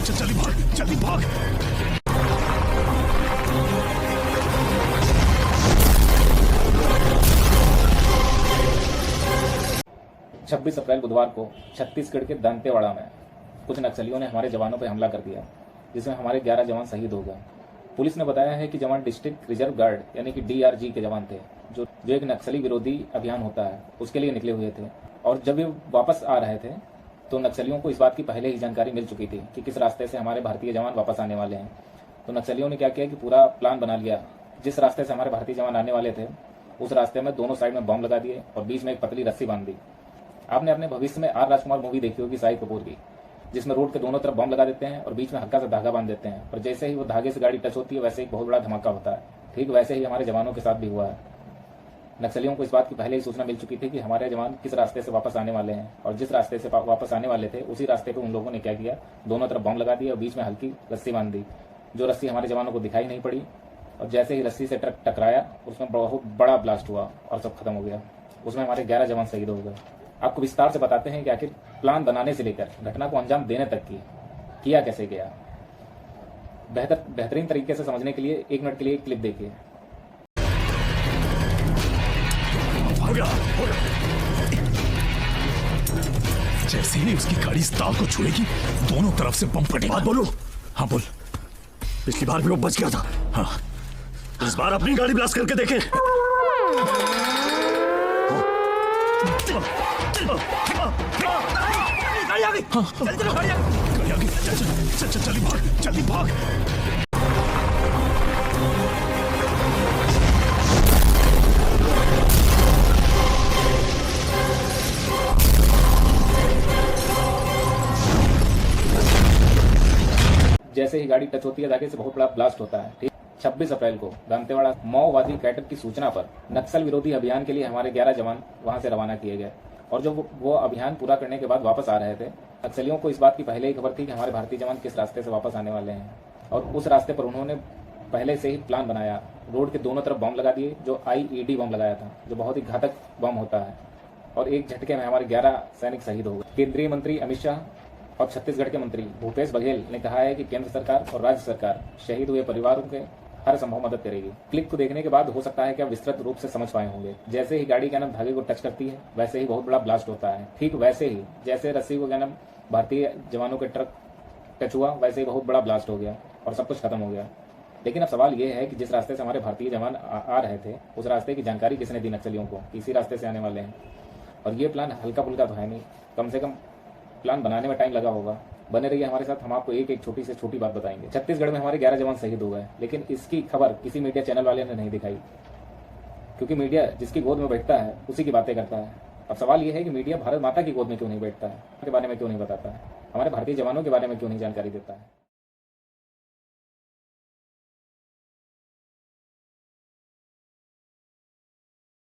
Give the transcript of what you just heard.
जल्दी भाग, जल्दी भाग। 26 अप्रैल बुधवार को छत्तीसगढ़ के दंतेवाड़ा में कुछ नक्सलियों ने हमारे जवानों पर हमला कर दिया, जिसमें हमारे 11 जवान शहीद हो गए। पुलिस ने बताया है कि जवान डिस्ट्रिक्ट रिजर्व गार्ड यानी कि DRG के जवान थे, जो एक नक्सली विरोधी अभियान होता है उसके लिए निकले हुए थे। और जब ये वापस आ रहे थे तो नक्सलियों को इस बात की पहले ही जानकारी मिल चुकी थी कि किस रास्ते से हमारे भारतीय जवान वापस आने वाले हैं। तो नक्सलियों ने क्या किया कि पूरा प्लान बना लिया। जिस रास्ते से हमारे भारतीय जवान आने वाले थे उस रास्ते में दोनों साइड में बम लगा दिए और बीच में एक पतली रस्सी बांध दी। आपने अपने भविष्य में R राजकुमार मूवी देखी होगी शाहिद कपूर की, जिसमें रोड के दोनों तरफ बम लगा देते हैं और बीच में हल्का सा धागा बांध देते हैं और जैसे ही वो धागे से गाड़ी टच होती है वैसे एक बहुत बड़ा धमाका होता है। ठीक वैसे ही हमारे जवानों के साथ भी हुआ है। नक्सलियों को इस बात की पहले ही सूचना मिल चुकी थी कि हमारे जवान किस रास्ते से वापस आने वाले हैं, और जिस रास्ते से वापस आने वाले थे उसी रास्ते पे उन लोगों ने क्या किया, दोनों तरफ बम लगा दिया और बीच में हल्की रस्सी बांध दी। जो रस्सी हमारे जवानों को दिखाई नहीं पड़ी और जैसे ही रस्सी से ट्रक टकराया उसमें बहुत बड़ा ब्लास्ट हुआ और सब खत्म हो गया। उसमें हमारे 11 जवान शहीद हो गए। आपको विस्तार से बताते हैं कि आखिर प्लान बनाने से लेकर घटना को अंजाम देने तक किया कैसे गया। बेहतरीन तरीके से समझने के लिए 1 मिनट के लिए एक क्लिप देखिए। जैसे ही उसकी गाड़ी इस ताल को छुएगी दोनों तरफ से बम फटेगा। बात बोलो। हाँ बोल। पिछली बार भी वो बच गया था। हाँ इस बार अपनी गाड़ी ब्लास्ट करके देखें। जल्दी भाग, जल्दी भाग। जैसे ही गाड़ी टच होती है धागे से बहुत बड़ा ब्लास्ट होता है। ठीक 26 अप्रैल को दंतेवाड़ा माओवादी कैडर की सूचना पर नक्सल विरोधी अभियान के लिए हमारे 11 जवान वहां से रवाना किए गए। और जब वो अभियान पूरा करने के बाद वापस आ रहे थे, नक्सलियों को इस बात की पहले ही खबर थी कि हमारे भारतीय जवान किस रास्ते से वापस आने वाले हैं, और उस रास्ते पर उन्होंने पहले से ही प्लान बनाया। रोड के दोनों तरफ बम लगा दिए, जो IED बम लगाया था, जो बहुत ही घातक बम होता है, और एक झटके में हमारे 11 सैनिक शहीद हो गए। केंद्रीय मंत्री अमित शाह और छत्तीसगढ़ के मंत्री भूपेश बघेल ने कहा है कि केंद्र सरकार और राज्य सरकार शहीद हुए परिवारों के हर संभव मदद करेगी। क्लिप को देखने के बाद हो सकता है कि आप विस्तृत रूप से समझ पाए होंगे। जैसे ही गाड़ी क्या धागे को टच करती है वैसे ही बहुत बड़ा ब्लास्ट होता है। ठीक वैसे ही जैसे रस्सी को क्या भारतीय जवानों के ट्रक टच हुआ वैसे ही बहुत बड़ा ब्लास्ट हो गया और सब कुछ खत्म हो गया। लेकिन अब सवाल ये है कि जिस रास्ते से हमारे भारतीय जवान आ रहे थे उस रास्ते की जानकारी किसने दी नक्सलियों को, इसी रास्ते से आने वाले हैं। और ये प्लान हल्का फुल्का तो है नहीं, कम से कम प्लान बनाने में टाइम लगा होगा। बने रहिए हमारे साथ, हम आपको एक छोटी से छोटी बात बताएंगे। छत्तीसगढ़ में हमारे 11 जवान शहीद हो गए, लेकिन इसकी खबर किसी मीडिया चैनल वाले ने नहीं दिखाई, क्योंकि मीडिया जिसकी गोद में बैठता है उसी की बातें करता है। अब सवाल यह है कि मीडिया भारत माता की गोद में क्यों नहीं बैठता है, के बारे में क्यों नहीं बताता है, हमारे भारतीय जवानों के बारे में क्यों नहीं जानकारी देता है।